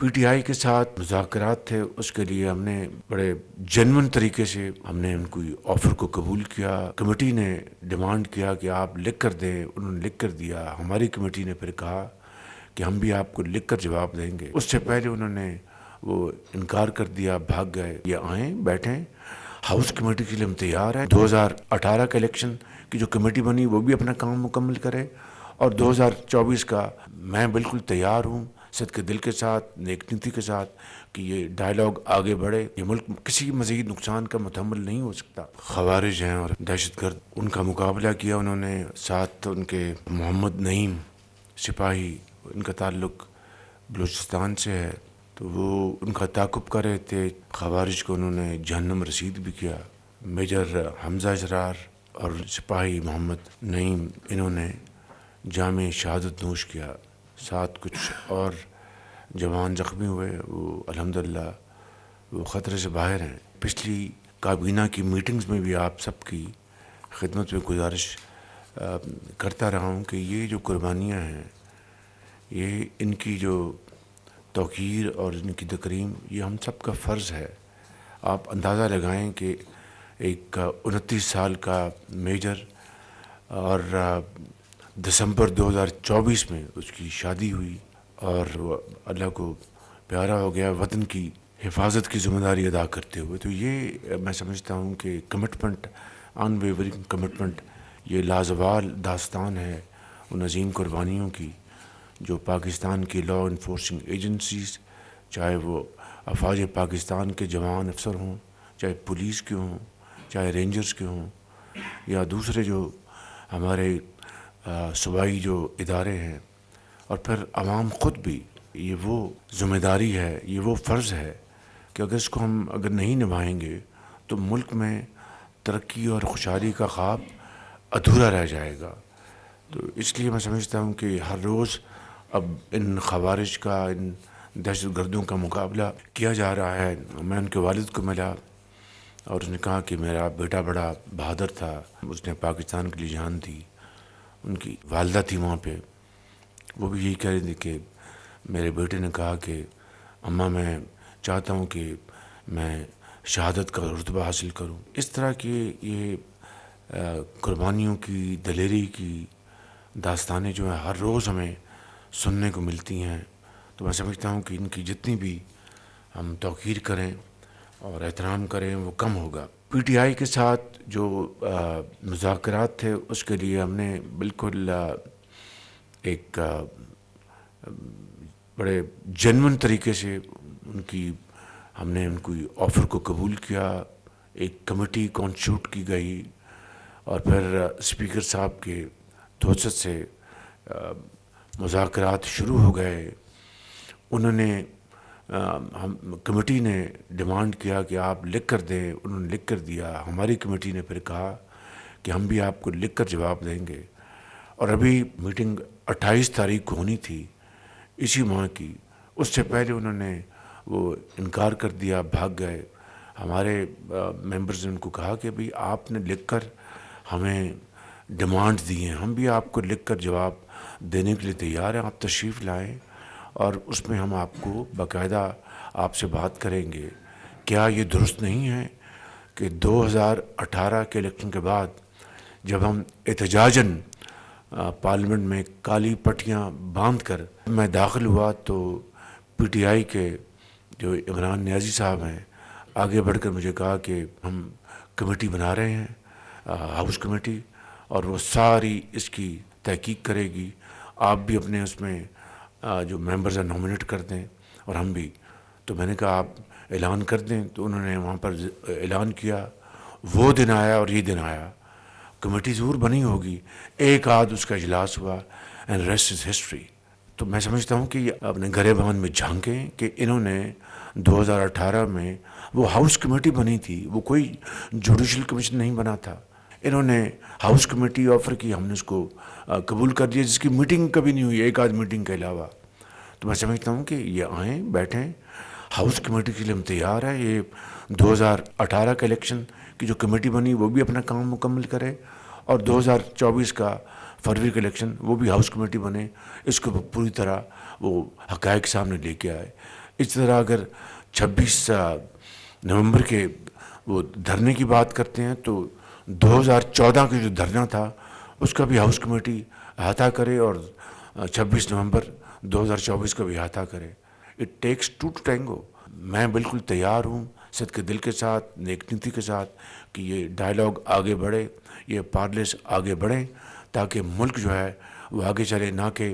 P T I کے ساتھ مذاکرات تھے، اس کے لیے ہم نے بڑے جنون طریقے سے ہم نے ان کو آفر کو قبول کیا۔ کمیٹی نے ڈیمانڈ کیا کہ آپ لکھ کر دیں، انہوں نے لکھ کر دیا۔ ہماری کمیٹی نے پھر کہا کہ ہم بھی آپ کو لکھ کر جواب دیں گے۔ اس سے پہلے انہوں نے وہ انکار کر دیا، بھاگ گئے۔ یہ آئیں، بیٹھیں، ہاؤس کمیٹی کے لیے ہم تیار ہیں۔ 2018 کا الیکشن کی جو کمیٹی بنی وہ بھی اپنا کام مکمل کرے، اور 2024 کا میں بالکل تیار ہوں، صدق دل کے ساتھ، نیک نیتی کے ساتھ، کہ یہ ڈائیلاگ آگے بڑھے۔ یہ ملک کسی مزید نقصان کا متحمل نہیں ہو سکتا۔ خوارج ہیں اور دہشت گرد، ان کا مقابلہ کیا انہوں نے۔ ساتھ ان کے محمد نعیم سپاہی، ان کا تعلق بلوچستان سے ہے، تو وہ ان کا تعاقب کر رہے تھے۔ خوارج کو انہوں نے جہنم رسید بھی کیا۔ میجر حمزہ اسرار اور سپاہی محمد نعیم، انہوں نے جامِ شہادت نوش کیا۔ ساتھ کچھ اور جوان زخمی ہوئے، وہ الحمدللہ وہ خطرے سے باہر ہیں۔ پچھلی کابینہ کی میٹنگز میں بھی آپ سب کی خدمت میں گزارش کرتا رہا ہوں کہ یہ جو قربانیاں ہیں، یہ ان کی جو توقیر اور ان کی تکریم، یہ ہم سب کا فرض ہے۔ آپ اندازہ لگائیں کہ ایک 29 سال کا میجر، اور دسمبر 2024 میں اس کی شادی ہوئی، اور وہ اللہ کو پیارا ہو گیا وطن کی حفاظت کی ذمہ داری ادا کرتے ہوئے۔ تو یہ میں سمجھتا ہوں کہ کمٹمنٹ، ان ویورنگ کمٹمنٹ، یہ لازوال داستان ہے ان عظیم قربانیوں کی، جو پاکستان کی لا انفورسنگ ایجنسیز، چاہے وہ افواج پاکستان کے جوان افسر ہوں، چاہے پولیس کے ہوں، چاہے رینجرز کے ہوں، یا دوسرے جو ہمارے صوبائی جو ادارے ہیں، اور پھر عوام خود بھی۔ یہ وہ ذمہ داری ہے، یہ وہ فرض ہے کہ اگر اس کو ہم نہیں نبھائیں گے تو ملک میں ترقی اور خوشحالی کا خواب ادھورا رہ جائے گا۔ تو اس لیے میں سمجھتا ہوں کہ ہر روز اب ان خوارج کا، ان دہشت گردوں کا مقابلہ کیا جا رہا ہے۔ میں ان کے والد کو ملا اور اس نے کہا کہ میرا بیٹا بڑا بہادر تھا، اس نے پاکستان کے لیے جان دی۔ ان کی والدہ تھی وہاں پہ، وہ بھی یہی کہہ رہی تھی کہ میرے بیٹے نے کہا کہ اماں میں چاہتا ہوں کہ میں شہادت کا رتبہ حاصل کروں۔ اس طرح کی یہ قربانیوں کی، دلیری کی داستانیں جو ہیں ہر روز ہمیں سننے کو ملتی ہیں۔ تو میں سمجھتا ہوں کہ ان کی جتنی بھی ہم توقیر کریں اور احترام کریں وہ کم ہوگا۔ پی ٹی آئی کے ساتھ جو مذاکرات تھے، اس کے لیے ہم نے بالکل ایک بڑے جنون طریقے سے ہم نے ان کو آفر کو قبول کیا۔ ایک کمیٹی کانسٹیٹیوٹ کی گئی، اور پھر اسپیکر صاحب کے توسط سے مذاکرات شروع ہو گئے۔ انہوں نے کمیٹی نے ڈیمانڈ کیا کہ آپ لکھ کر دیں، انہوں نے لکھ کر دیا۔ ہماری کمیٹی نے پھر کہا کہ ہم بھی آپ کو لکھ کر جواب دیں گے۔ اور ابھی میٹنگ 28 تاریخ کو ہونی تھی اسی ماہ کی، اس سے پہلے انہوں نے وہ انکار کر دیا، بھاگ گئے۔ ہمارے ممبرز نے ان کو کہا کہ بھئی آپ نے لکھ کر ہمیں ڈیمانڈ دی ہیں، ہم بھی آپ کو لکھ کر جواب دینے کے لیے تیار ہیں، آپ تشریف لائیں اور اس میں ہم آپ کو باقاعدہ آپ سے بات کریں گے۔ کیا یہ درست نہیں ہے کہ 2018 کے الیکشن کے بعد جب ہم احتجاجاً پارلیمنٹ میں کالی پٹیاں باندھ کر میں داخل ہوا، تو پی ٹی آئی کے جو عمران نیازی صاحب ہیں، آگے بڑھ کر مجھے کہا کہ ہم کمیٹی بنا رہے ہیں، ہاؤس کمیٹی، اور وہ ساری اس کی تحقیق کرے گی، آپ بھی اپنے اس میں جو ممبرز ہیں نامنیٹ کر دیں، اور ہم بھی۔ تو میں نے کہا آپ اعلان کر دیں، تو انہوں نے وہاں پر اعلان کیا۔ وہ دن آیا اور یہ دن آیا، کمیٹی ضرور بنی ہوگی، ایک آدھ اس کا اجلاس ہوا، اینڈ ریسٹ از ہسٹری۔ تو میں سمجھتا ہوں کہ یہ اپنے گریبان میں جھانکیں کہ انہوں نے 2018 میں وہ ہاؤس کمیٹی بنی تھی، وہ کوئی جوڈیشل کمیشن نہیں بنا تھا۔ انہوں نے ہاؤس کمیٹی آفر کی، ہم نے اس کو قبول کر دیا، جس کی میٹنگ کبھی نہیں ہوئی ایک آدھ میٹنگ کے علاوہ۔ تو میں سمجھتا ہوں کہ یہ آئیں، بیٹھیں، ہاؤس کمیٹی کے لیے ہم تیار ہیں۔ یہ 2018 کا الیکشن کی جو کمیٹی بنی وہ بھی اپنا کام مکمل کرے، اور 2024 کا فروری کا الیکشن وہ بھی ہاؤس کمیٹی بنے، اس کو پوری طرح وہ حقائق سامنے لے کے آئے۔ اس طرح اگر 26 نومبر کے وہ دھرنے کی بات کرتے ہیں تو 2014 کا جو دھرنا تھا اس کا بھی ہاؤس کمیٹی احاطہ کرے اور 26 نومبر 2024 کا بھی احاطہ کرے. It takes two to tango. میں بالکل تیار ہوں صدق دل کے ساتھ، نیک نیتی کے ساتھ، کہ یہ ڈائلاگ آگے بڑھے، یہ پارلیس آگے بڑھیں تاکہ ملک جو ہے وہ آگے چلے، نہ کہ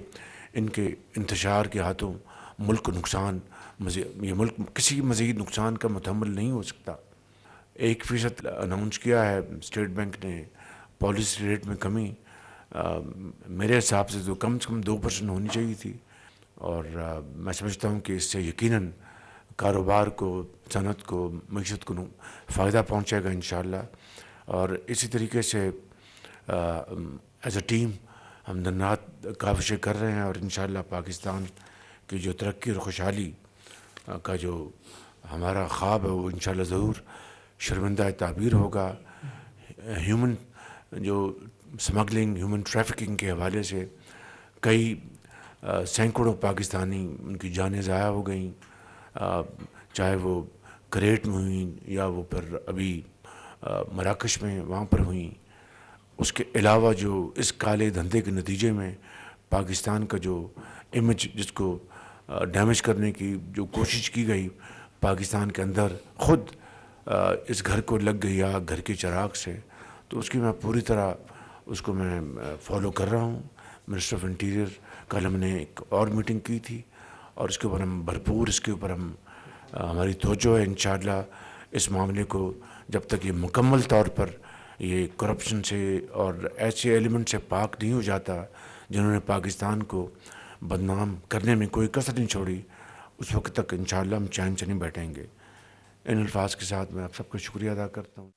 ان کے انتشار کے ہاتھوں ملک کو نقصان، یہ ملک کسی مزید نقصان کا متحمل نہیں ہو سکتا. 1% اناؤنس کیا ہے اسٹیٹ بینک نے پالیسی ریٹ میں کمی. میرے حساب سے تو کم سے کم 2% ہونی چاہیے تھی، اور میں سمجھتا ہوں کہ اس سے یقیناً کاروبار کو، صنعت کو، معیشت کو فائدہ پہنچے گا انشاءاللہ. اور اسی طریقے سے ایز اے ٹیم ہم دن رات کاوشیں کر رہے ہیں، اور انشاءاللہ پاکستان کی جو ترقی اور خوشحالی کا جو ہمارا خواب ہے وہ انشاءاللہ ضرور شرمندہ تعبیر ہوگا. ہیومن جو سمگلنگ، ہیومن ٹریفکنگ کے حوالے سے کئی سینکڑوں پاکستانی ان کی جانیں ضائع ہو گئیں، چاہے وہ کریٹ میں ہوئیں یا وہ پھر ابھی مراکش میں وہاں پر ہوئیں. اس کے علاوہ جو اس کالے دھندے کے نتیجے میں پاکستان کا جو امیج، جس کو ڈیمیج کرنے کی جو کوشش کی گئی پاکستان کے اندر، خود اس گھر کو لگ گئی آگ گھر کے چراغ سے، تو اس کی میں پوری طرح اس کو میں فالو کر رہا ہوں. منسٹر آف انٹیریئر کل ہم نے ایک اور میٹنگ کی تھی، اور اس کے اوپر ہم بھرپور، اس کے اوپر ہم ہماری توجہ ہے انشاءاللہ. اس معاملے کو جب تک یہ مکمل طور پر یہ کرپشن سے اور ایسے ایلیمنٹ سے پاک نہیں ہو جاتا جنہوں نے پاکستان کو بدنام کرنے میں کوئی کسر نہیں چھوڑی، اس وقت تک انشاءاللہ ہم چین سے نہیں بیٹھیں گے. ان الفاظ کے ساتھ میں آپ سب کا شکریہ ادا کرتا ہوں.